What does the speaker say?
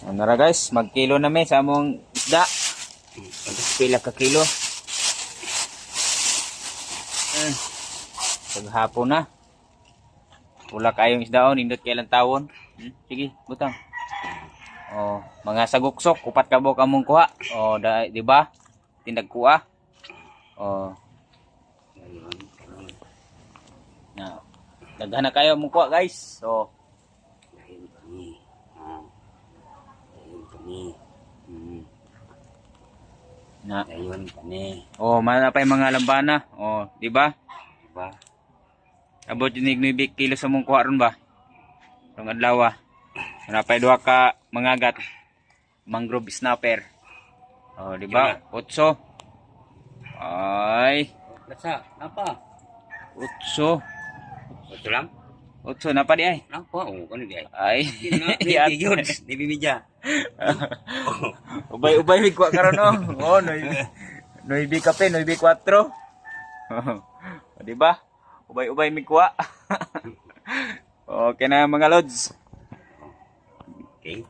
Ano ra guys, magkilo na may sa among isda. Pila ka kilo. Paghapon na. Wala kayong isda o, nindot kailang tawon. Sige, butang. Oh, mga saguksok, upat ka bok among kuha. Oh, di ba? Tindag kuha. Oh. Na. Daghan na kayo among kuha, guys. So, na. Ayun kani. Oh, mana pa yung mga lambana. Oh, di ba? Diba? Abot yung 9 kilo sa mong kuha ron ba? Itong adlaw. Napay duha ka mangagat. Mangrove snapper. Oh, di ba? 8. Ay, Lasa, napa? 8. Ito lang? 8 na pa di ay. Napa? Oh, ano di ay? Ay. Hindi yun. Nibibidya. Ubay-ubay mig kuha karon oh. Oh, 9 kape, 9 4. Di ba? Ubay-ubay mig kuha. Okay na mga lods. Okay.